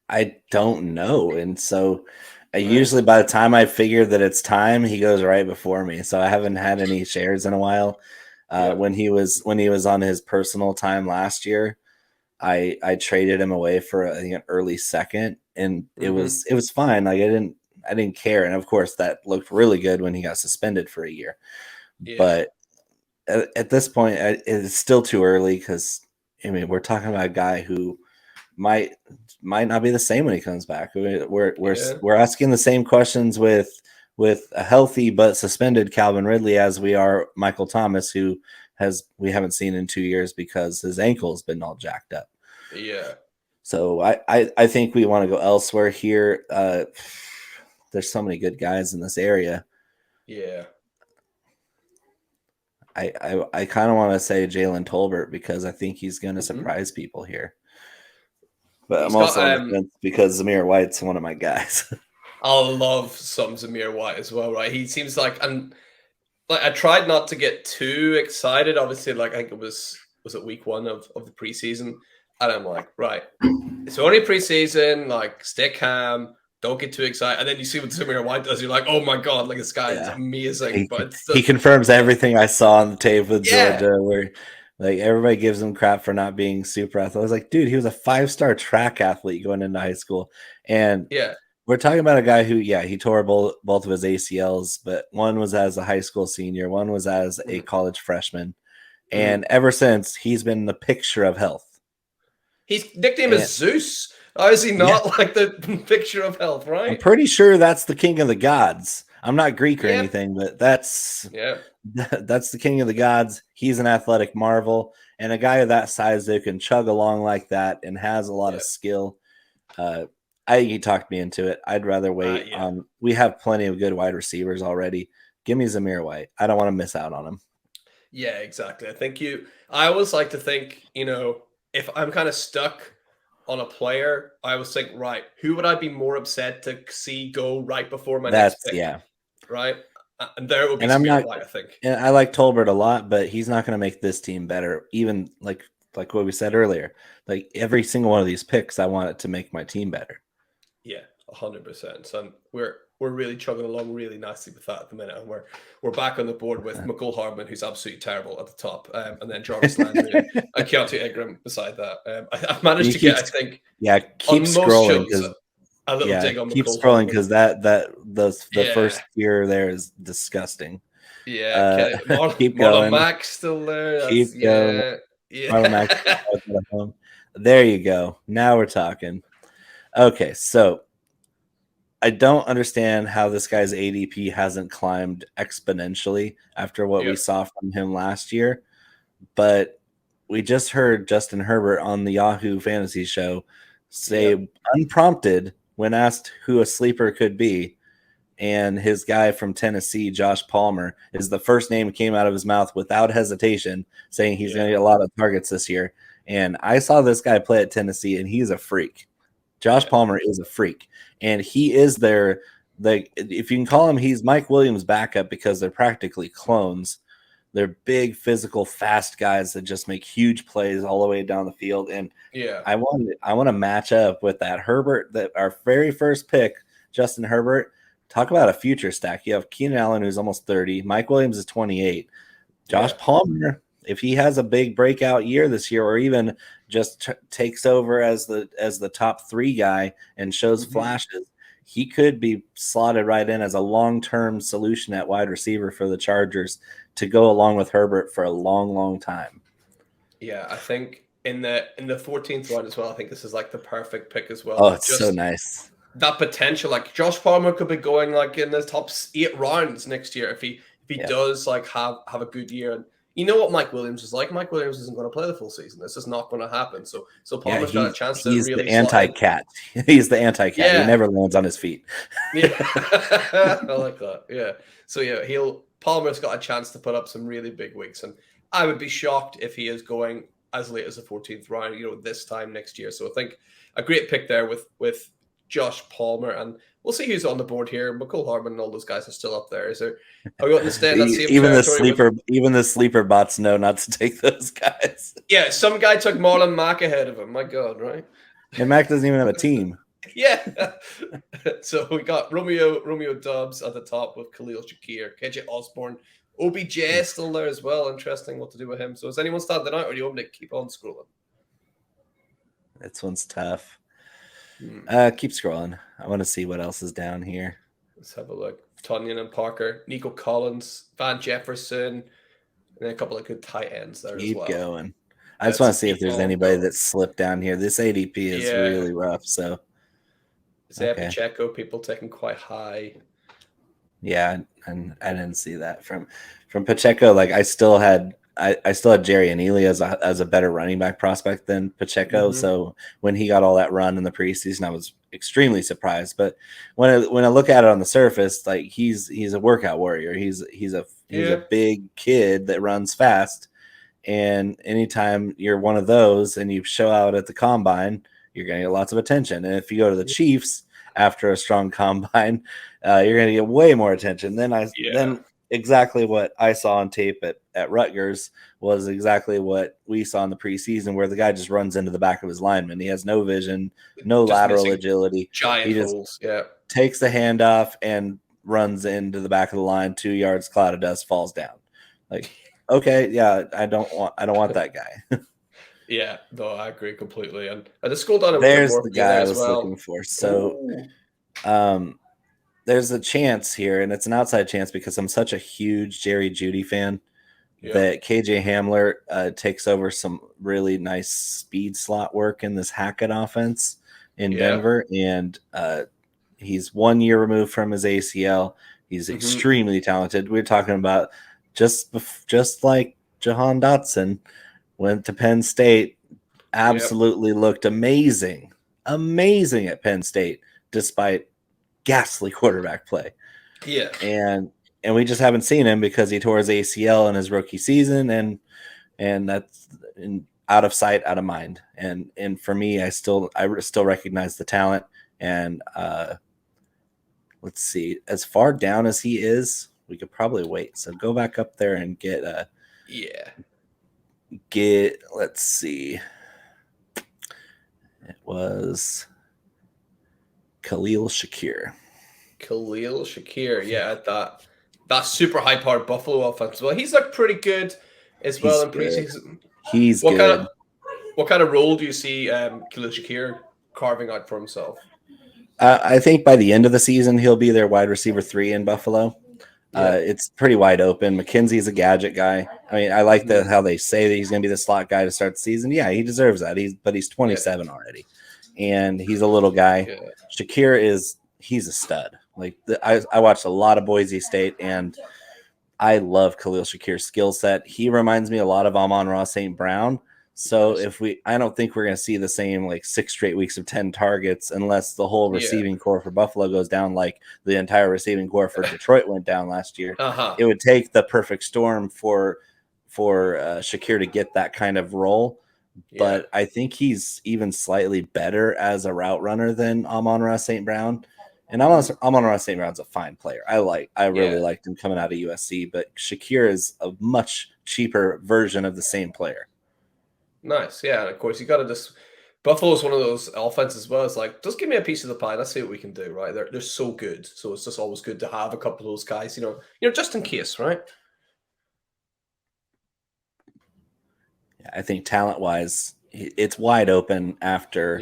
I don't know, and so Right. usually by the time I figure that it's time, he goes right before me. So I haven't had any shares in a while. Yep. When he was on his personal time last year, I traded him away for I think an early second, and Mm-hmm. it was fine. Like I didn't care, and of course that looked really good when he got suspended for a year. Yeah. But at this point, it's still too early because I mean we're talking about a guy who might might not be the same when he comes back. Yeah. We're asking the same questions with a healthy but suspended Calvin Ridley as we are Michael Thomas, who has we haven't seen in 2 years because his ankle's been all jacked up. Yeah. So I think we want to go elsewhere here. There's so many good guys in this area. Yeah. I kind of want to say Jalen Tolbert because I think he's going to Mm-hmm. surprise people here. But I'm He's got also on the fence because Zamir White's one of my guys. I love some Zamir White as well, right? He seems like, and like I tried not to get too excited. Obviously, like I think it was it week one of the preseason, and I'm like, right, it's only preseason. Like, stay calm, don't get too excited. And then you see what Zamir White does, you're like, oh my god, like this guy is Yeah, amazing. But it's he just, confirms yeah, everything I saw on the tape with yeah, Georgia, where like everybody gives him crap for not being super athletic. I was like, dude, he was a 5-star track athlete going into high school, and yeah, we're talking about a guy who, yeah, he tore both of his ACLs, but one was as a high school senior, one was as a mm-hmm. college freshman, Mm-hmm. and ever since he's been the picture of health. His nickname And is Zeus. How is he yeah, not like the picture of health, I'm right? pretty sure that's the king of the gods. I'm not Greek or Yep. anything, but that's Yeah. that's the king of the gods. He's an athletic marvel, and a guy of that size that can chug along like that and has a lot Yeah. of skill. Uh, I think he talked me into it. I'd rather wait Yeah. on. We have plenty of good wide receivers already. Give me Zamir White. I don't want to miss out on him. Yeah, exactly. I always like to think, if I'm kind of stuck on a player, I always think, right, who would I be more upset to see go right before my next That's pick, yeah. right? And there would be And I'm Samir not. White, I think. And I like Tolbert a lot, but he's not going to make this team better. Even like what we said earlier, like every single one of these picks, I want it to make my team better. Yeah, 100%. So we're really chugging along really nicely with that at the minute, and we're back on the board with McCall Hardman, who's absolutely terrible at the top, and then Jarvis Landry and Keontae Ingram beside that. I've managed You to keep get, I think, yeah, keep on most scrolling shows, because a little yeah, dig on keep McCall scrolling Hardman. because the Yeah, first tier there is disgusting. yeah. Okay. Keep Marlon going, Mack still there. That's keep going. yeah, Marlon Mack yeah, at home. There you go. Now we're talking. Okay, so I don't understand how this guy's ADP hasn't climbed exponentially after what we yeah, saw from him last year, but we just heard Justin Herbert on the Yahoo Fantasy Show yeah, say unprompted when asked who a sleeper could be, and his guy from Tennessee, Josh Palmer, is the first name that came out of his mouth without hesitation, saying he's going yeah, to get a lot of targets this year. And I saw this guy play at Tennessee, and he's a freak. Josh yeah, Palmer is a freak, and he is their like if you can call him, he's Mike Williams' backup because they're practically clones. They're big, physical, fast guys that just make huge plays all the way down the field. And yeah. I want to match up with that Herbert, that our very first pick, Justin Herbert. Talk about a future stack. You have Keenan Allen, who's almost 30. Mike Williams is 28. Yeah. Josh Palmer, if he has a big breakout year this year, or even just takes over as the top three guy and shows Hmm. flashes, he could be slotted right in as a long-term solution at wide receiver for the Chargers to go along with Herbert for a long, long time. Yeah, I think in the 14th round as well, I think this is like the perfect pick as well. Oh, Like, it's so just nice. that potential, like Josh Palmer could be going like in the top 8 rounds next year if he Yeah. does like have a good year. And you know what Mike Williams is like. Mike Williams isn't going to play the full season. This is not going to happen. So Yeah, Palmer's got a chance to he's the really slot in. anti-cat. He's the anti-cat. He Yeah, never lands on his feet. yeah, I like that. Yeah. So yeah, Palmer's got a chance to put up some really big weeks, and I would be shocked if he is going as late as the 14th round. This time next year. So I think a great pick there with Josh Palmer, and we'll see who's on the board here. McCole Hardman and all those guys are still up there. Are we going to stay in that same territory? Even the sleeper bots know not to take those guys. Yeah, some guy took Marlon Mack ahead of him. My God, right? And Mack doesn't even have a team. Yeah. So we got Romeo Doubs at the top with Khalil Shakir, KJ Osborne, OBJ still there as well. Interesting what to do with him. So is anyone standing out, or do you want me to keep on scrolling? This one's tough. Keep scrolling. I want to see what else is down here. Let's have a look. Tunyon and Parker, Nico Collins, Van Jefferson, and then a couple of good tight ends there as well. Keep going. I just want to see if there's anybody that slipped down here. This ADP is really rough. So, Pacheco, people taking quite high. Yeah, and I didn't see that from Pacheco. Like I still had Jerry Anili as a better running back prospect than Pacheco. Mm-hmm. So when he got all that run in the preseason, I was extremely surprised. But when I look at it on the surface, like he's a workout warrior. He's a big kid that runs fast. And anytime you're one of those and you show out at the combine, you're going to get lots of attention. And if you go to the Chiefs after a strong combine, you're going to get way more attention. Then exactly what I saw on tape at Rutgers was exactly what we saw in the preseason, where the guy just runs into the back of his lineman. He has no vision, no lateral agility. Giant holes. Takes the handoff and runs into the back of the line, 2 yards, cloud of dust, falls down. Like, okay, yeah, I don't want that guy. Yeah, no, I agree completely. And I just scrolled down. There's the guy I was looking for. So, there's a chance here, and it's an outside chance because I'm such a huge Jerry Jeudy fan that KJ Hamler takes over some really nice speed slot work in this Hackett offense in Denver, and he's 1 year removed from his ACL. He's extremely talented. We're talking about just like Jahan Dotson went to Penn State, absolutely looked amazing at Penn State, despite ghastly quarterback play. Yeah. And we just haven't seen him because he tore his ACL in his rookie season, and that's out of sight, out of mind. And for me, I still recognize the talent. And let's see, as far down as he is, we could probably wait. So go back up there and let's see. It was Khalil Shakir. That super high powered Buffalo offense. Well, he's looked pretty good as well in preseason. He's good. What kind of role do you see Khalil Shakir carving out for himself? I think by the end of the season, he'll be their wide receiver 3 in Buffalo. It's pretty wide open. McKenzie's a gadget guy. I mean, I like how they say that he's going to be the slot guy to start the season. Yeah, he deserves that. He's 27 already, and he's a little guy. Yeah. Shakir he's a stud. Like I watched a lot of Boise State, and I love Khalil Shakir's skill set. He reminds me a lot of Amon-Ra St. Brown. So I don't think we're going to see the same 6 straight weeks of 10 targets unless the whole receiving core for Buffalo goes down like the entire receiving core for Detroit went down last year. It would take the perfect storm for Shakir to get that kind of role. But I think he's even slightly better as a route runner than Amon-Ra St. Brown. And Amon-Ra St. Brown's a fine player. I really liked him coming out of USC, but Shakir is a much cheaper version of the same player. Nice, yeah, and of course you got to just. Buffalo's one of those offenses as well. It's like, just give me a piece of the pie. Let's see what we can do, right? They're so good, so it's just always good to have a couple of those guys, just in case, right? Yeah, I think talent-wise, it's wide open after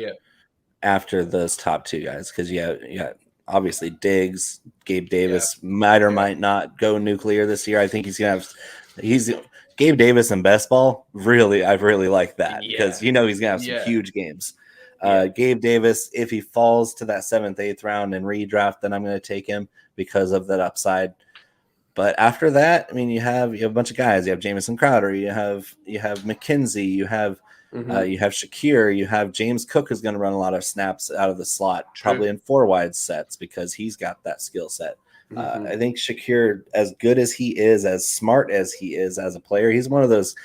those top 2 guys because you got obviously Diggs, Gabe Davis might or might not go nuclear this year. I think Gabe Davis and best ball, I really like that because he's going to have some huge games. Gabe Davis, if he falls to that 7th, 8th round and redraft, then I'm going to take him because of that upside. But after that, I mean, you have a bunch of guys. You have Jamison Crowder, you have McKenzie, you have Shakir, you have James Cook is going to run a lot of snaps out of the slot, probably in 4 wide sets because he's got that skill set. I think Shakir, as good as he is, as smart as he is as a player, he's one of those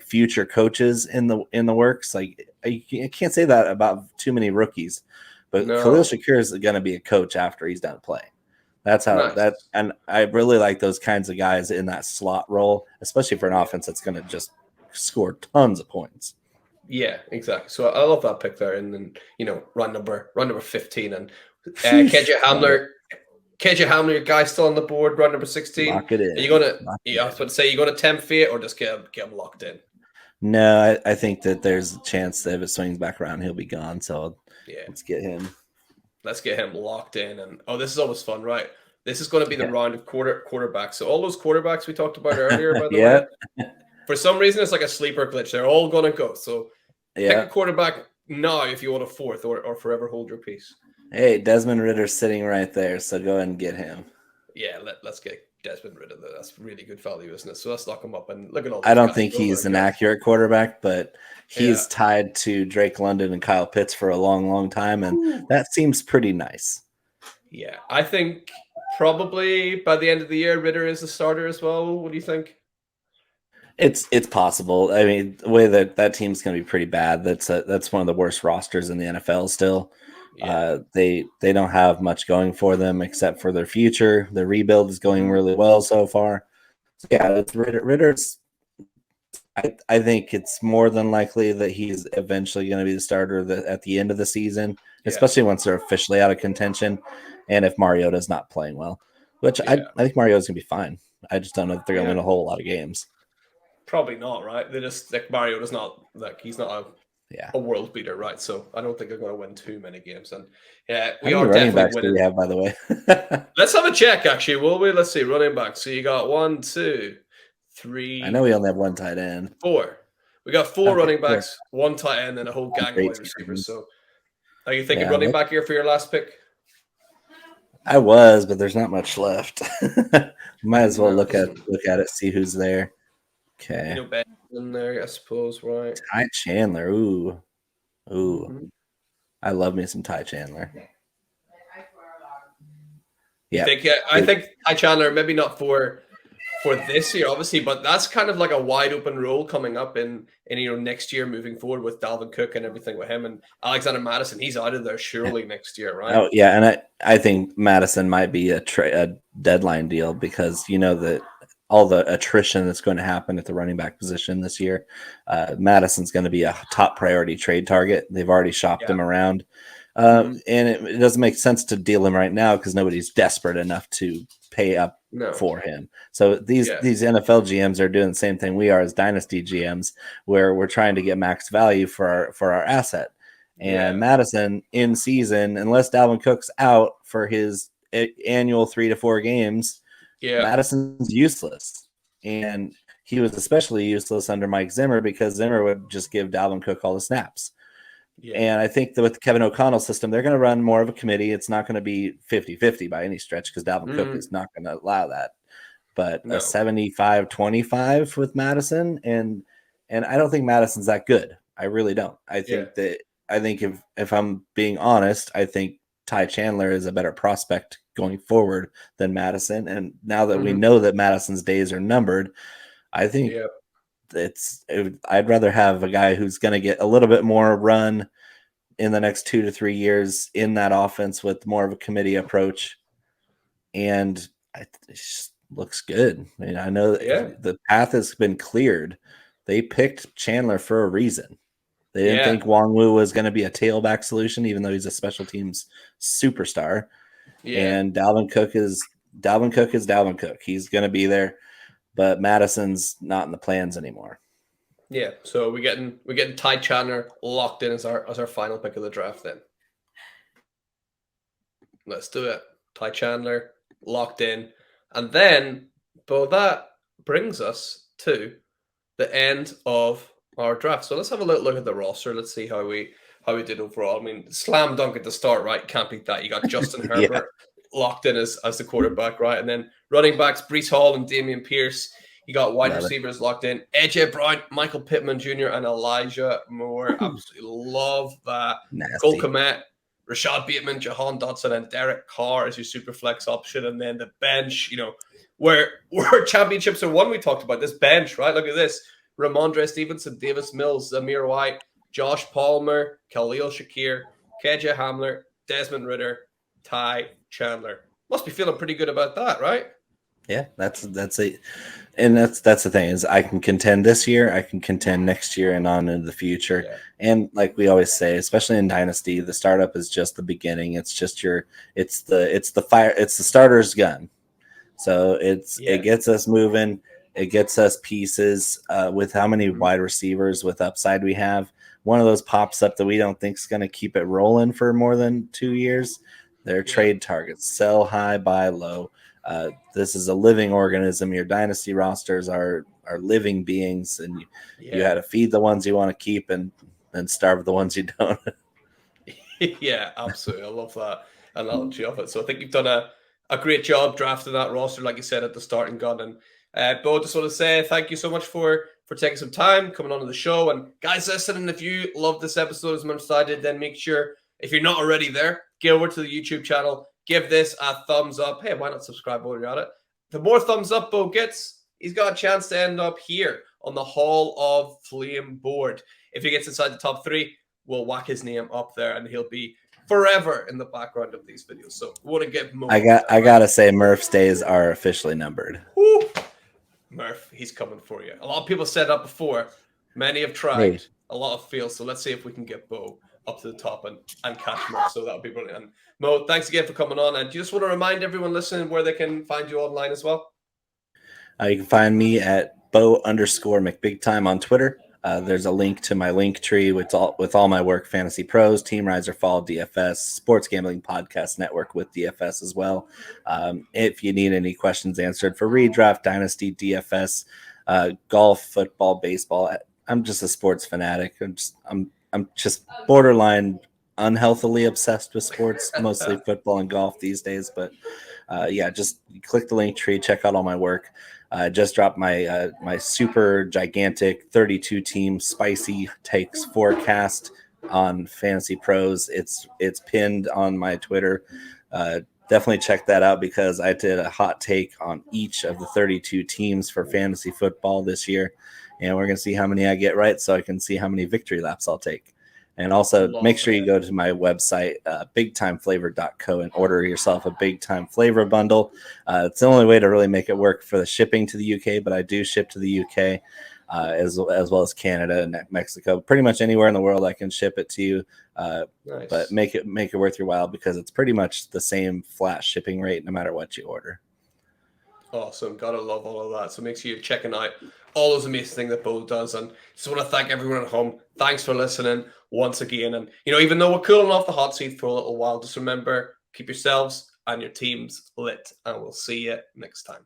future coaches in the works. Like I can't say that about too many rookies, But Khalil No. Shakir is going to be a coach after he's done playing. That's how Nice. and I really like those kinds of guys in that slot role, especially for an offense that's going to just score tons of points. Yeah, exactly. So I love that pick there, and then run number 15, and KJ Hamler. KJ Hamler, your guy still on the board, run number 16. Lock it in. Are you gonna? I was about to say, you going to tempt fate or just get him locked in? No, I think that there's a chance that if it swings back around, he'll be gone. So Yeah, let's get him. Let's get him locked in. And this is always fun, right? This is going to be the round of quarterbacks. So all those quarterbacks we talked about earlier, by the way, for some reason it's like a sleeper glitch. They're all going to go. So pick a quarterback now if you want a fourth, or forever hold your peace. Hey, Desmond Ritter's sitting right there, so go ahead and get him. Yeah, let's get Desmond Ridder. That's really good value, isn't it? So let's lock him up and look at all. I don't think he's an accurate quarterback, but he's tied to Drake London and Kyle Pitts for a long, long time, and that seems pretty nice. Yeah, I think probably by the end of the year, Ridder is the starter as well. What do you think? It's possible. I mean, the way that team's going to be pretty bad. That's one of the worst rosters in the NFL still. Yeah. They don't have much going for them except for their future. Their rebuild is going really well so far. So yeah, it's Ritter's. I think it's more than likely that he's eventually going to be the starter at the end of the season, especially once they're officially out of contention, and if Mariota's not playing well, which I think Mariota's going to be fine. I just don't know if they're going to win a whole lot of games. Probably not, right? They just Mariota's not he's not a world beater, right? So I don't think they're going to win too many games. And we are running definitely backs winning. Do we have, by the way? Let's have a check, actually, will we? Let's see, running back. So you got 1, 2, 3. I know we only have one tight end. 4. We got 4 running backs, 1 tight end, and a whole gang of wide receivers. So are you thinking running back here for your last pick? I was, but there's not much left. Might as well look at it, see who's there. Okay. Ben in there, I suppose, right? Ty Chandler. Ooh. I love me some Ty Chandler. Yeah. I think Ty Chandler, maybe not for this year, obviously, but that's kind of like a wide open role coming up in next year moving forward with Dalvin Cook and everything with him and Alexander Madison. He's out of there surely next year, right? Oh yeah, and I think Madison might be a deadline deal because that all the attrition that's going to happen at the running back position this year. Madison's going to be a top priority trade target. They've already shopped him around. And it doesn't make sense to deal him right now because nobody's desperate enough to pay up for him. So these NFL GMs are doing the same thing we are as Dynasty GMs, where we're trying to get max value for our asset. And Madison in season, unless Dalvin Cook's out for his annual 3 to 4 games, Madison's useless. And he was especially useless under Mike Zimmer because Zimmer would just give Dalvin Cook all the snaps. And I think that with the Kevin O'Connell system, they're going to run more of a committee. It's not going to be 50-50 by any stretch because Dalvin Cook is not going to allow that. But a 75-25 with Madison, and I don't think Madison's that good. I really don't. I think if I'm being honest, I think Ty Chandler is a better prospect going forward than Madison. And now that we know that Madison's days are numbered, I think I'd rather have a guy who's going to get a little bit more run in the next 2 to 3 years in that offense with more of a committee approach. And it just looks good. I mean, I know the path has been cleared. They picked Chandler for a reason. They didn't think Wong Wu was going to be a tailback solution, even though he's a special teams superstar. And Dalvin Cook is Dalvin Cook. He's going to be there, but Madison's not in the plans anymore. Yeah, so we're getting Ty Chandler locked in as our final pick of the draft. Then let's do it. Ty Chandler locked in, and then that brings us to the end of our draft. So let's have a look at the roster. Let's see how we did overall. I mean, slam dunk at the start, right? Can't beat that. You got Justin Herbert locked in as the quarterback, right? And then running backs, Breece Hall and Dameon Pierce. You got wide receivers locked in. AJ Brown, Michael Pittman Jr., and Elijah Moore. Absolutely love that. Cole Kmet, Rashad Bateman, Jahan Dotson, and Derek Carr as your super flex option. And then the bench, where championships are won, we talked about this bench, right? Look at this. Ramondre Stevenson, Davis Mills, Zamir White, Josh Palmer, Khalil Shakir, KJ Hamler, Desmond Ridder, Ty Chandler. Must be feeling pretty good about that, right? Yeah, that's it. And that's the thing is I can contend this year, I can contend next year and on into the future. Yeah. And like we always say, especially in Dynasty, the startup is just the beginning. It's just it's the fire, it's the starter's gun. So it gets us moving, it gets us pieces with how many wide receivers with upside we have. One of those pops up that we don't think is going to keep it rolling for more than 2 years. They're trade targets. Sell high, buy low. This is a living organism. Your dynasty rosters are living beings, and you got to feed the ones you want to keep and starve the ones you don't. Yeah, absolutely. I love that analogy of it. So I think you've done a great job drafting that roster, like you said, at the starting gun. And Bo, just want to say thank you so much for taking some time, coming on to the show. And guys listening, if you love this episode as much as I did, then make sure, if you're not already there, get over to the YouTube channel, give this a thumbs up. Hey, why not subscribe while you're at it? The more thumbs up Bo gets, he's got a chance to end up here on the Hall of Flame board. If he gets inside the top 3, we'll whack his name up there, and he'll be forever in the background of these videos. So we want to get more. I gotta say, Murph's days are officially numbered. Woo! Murph, he's coming for you. A lot of people said that before. Many have tried. Hey. A lot have failed. So let's see if we can get Bo up to the top and catch him up. So that would be brilliant. And Mo, thanks again for coming on. And do you just want to remind everyone listening where they can find you online as well? You can find me at Bo_McBigTime on Twitter. There's a link to my link tree with all my work: Fantasy Pros, Team Riser Fall, DFS, Sports Gambling Podcast Network with DFS as well. If you need any questions answered for redraft, dynasty, DFS, golf, football, baseball, I'm just a sports fanatic. I'm just borderline unhealthily obsessed with sports, mostly football and golf these days. But just click the link tree, check out all my work. I just dropped my my super gigantic 32 team spicy takes forecast on Fantasy Pros. It's pinned on my Twitter. Definitely check that out because I did a hot take on each of the 32 teams for fantasy football this year, and we're gonna see how many I get right, so I can see how many victory laps I'll take. And also make sure you go to my website, bigtimeflavor.co, and order yourself a Big Time Flavor bundle. It's the only way to really make it work for the shipping to the UK, but I do ship to the UK as well as Canada and Mexico. Pretty much anywhere in the world I can ship it to you. Nice. But make it worth your while because it's pretty much the same flat shipping rate no matter what you order. Awesome. Gotta love all of that. So make sure you're checking out all those amazing things that Bo does. And just want to thank everyone at home. Thanks for listening once again. And, even though we're cooling off the hot seat for a little while, just remember, keep yourselves and your teams lit. And we'll see you next time.